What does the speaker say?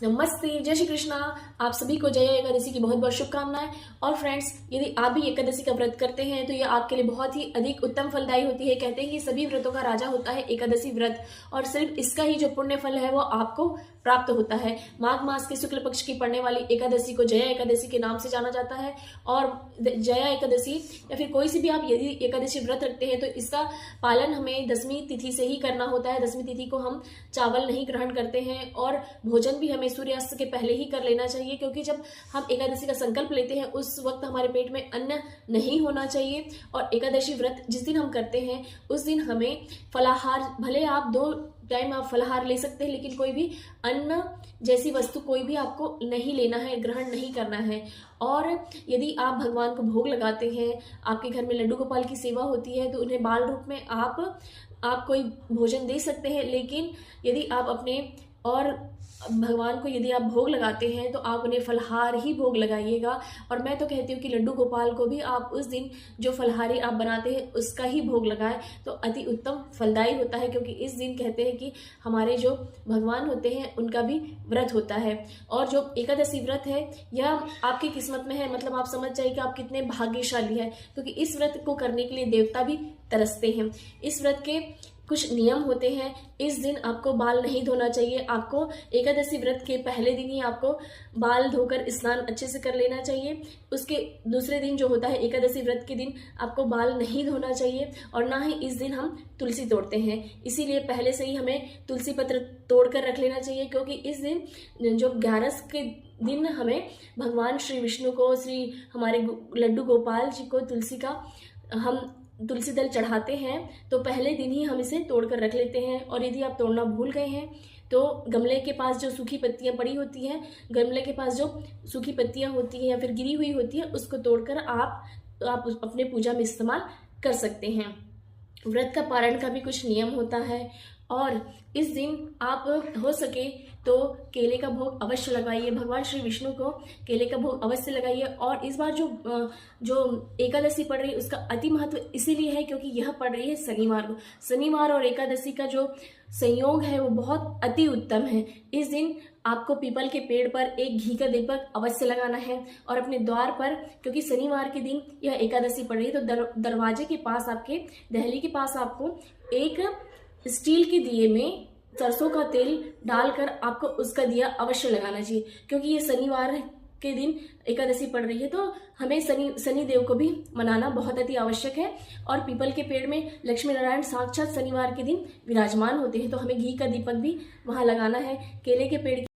नमस्ते, जय श्री कृष्णा। आप सभी को जया एकादशी की बहुत बहुत शुभकामनाएं। और फ्रेंड्स, यदि आप भी एकादशी का व्रत करते हैं तो ये आपके लिए बहुत ही अधिक उत्तम फलदायी होती है। कहते हैं कि सभी व्रतों का राजा होता है एकादशी व्रत, और सिर्फ इसका ही जो पुण्य फल है वो आपको प्राप्त होता है। माघ मास के शुक्ल पक्ष की पड़ने वाली एकादशी को जया एकादशी के नाम से जाना जाता है। और जया एकादशी या फिर कोई सी भी आप यदि एकादशी व्रत रखते हैं तो इसका पालन हमें दसवीं तिथि से ही करना होता है। दसवीं तिथि को हम चावल नहीं ग्रहण करते हैं और भोजन भी हमें सूर्यास्त के पहले ही कर लेना चाहिए, क्योंकि जब हम एकादशी का संकल्प लेते हैं उस वक्त हमारे पेट में अन्न नहीं होना चाहिए। और एकादशी व्रत जिस दिन हम करते हैं उस दिन हमें फलाहार, भले आप 2 टाइम आप फलाहार ले सकते हैं, लेकिन कोई भी अन्न जैसी वस्तु कोई भी आपको नहीं लेना है, ग्रहण नहीं करना है। और यदि आप भगवान को भोग लगाते हैं, आपके घर में लड्डू गोपाल की सेवा होती है तो उन्हें बाल रूप में आप कोई भोजन दे सकते हैं। लेकिन यदि आप अपने और भगवान को यदि आप भोग लगाते हैं तो आप उन्हें फलहार ही भोग लगाइएगा। और मैं तो कहती हूँ कि लड्डू गोपाल को भी आप उस दिन जो फलहारी आप बनाते हैं उसका ही भोग लगाएं तो अति उत्तम फलदायी होता है, क्योंकि इस दिन कहते हैं कि हमारे जो भगवान होते हैं उनका भी व्रत होता है। और जो एकादशी व्रत है यह आपकी किस्मत में है, मतलब आप समझ जाइए कि आप कितने भाग्यशाली हैं, क्योंकि इस व्रत को करने के लिए देवता भी तरसते हैं। इस व्रत के कुछ नियम होते हैं। इस दिन आपको बाल नहीं धोना चाहिए। आपको एकादशी व्रत के पहले दिन ही आपको बाल धोकर स्नान अच्छे से कर लेना चाहिए। उसके दूसरे दिन जो होता है एकादशी व्रत के दिन आपको बाल नहीं धोना चाहिए, और ना ही इस दिन हम तुलसी तोड़ते हैं। इसीलिए पहले से ही हमें तुलसी पत्र तोड़ कर रख लेना चाहिए, क्योंकि इस दिन जो 11 के दिन हमें भगवान श्री विष्णु को, श्री हमारे लड्डू गोपाल जी को तुलसी का हम तुलसी दल चढ़ाते हैं, तो पहले दिन ही हम इसे तोड़ कर रख लेते हैं। और यदि आप तोड़ना भूल गए हैं तो गमले के पास जो सूखी पत्तियां पड़ी होती हैं, गमले के पास जो सूखी पत्तियां होती हैं या फिर गिरी हुई होती है, उसको तोड़कर आप अपने पूजा में इस्तेमाल कर सकते हैं। व्रत का पारण का भी कुछ नियम होता है, और इस दिन आप हो सके तो केले का भोग अवश्य लगाइए। भगवान श्री विष्णु को केले का भोग अवश्य लगाइए। और इस बार जो एकादशी पड़ रही है उसका अति महत्व इसीलिए है क्योंकि यह पड़ रही है शनिवार को। शनिवार और एकादशी का जो संयोग है वो बहुत अति उत्तम है। इस दिन आपको पीपल के पेड़ पर एक घी का दीपक अवश्य लगाना है, और अपने द्वार पर, क्योंकि शनिवार के दिन यह एकादशी पड़ रही है, तो दरवाजे के पास, आपके दहली के पास आपको एक स्टील के दिए में सरसों का तेल डालकर आपको उसका दिया अवश्य लगाना चाहिए, क्योंकि ये शनिवार के दिन एकादशी पड़ रही है तो हमें शनि देव को भी मनाना बहुत अति आवश्यक है। और पीपल के पेड़ में लक्ष्मी नारायण साक्षात शनिवार के दिन विराजमान होते हैं, तो हमें घी का दीपक भी वहां लगाना है। केले के पेड़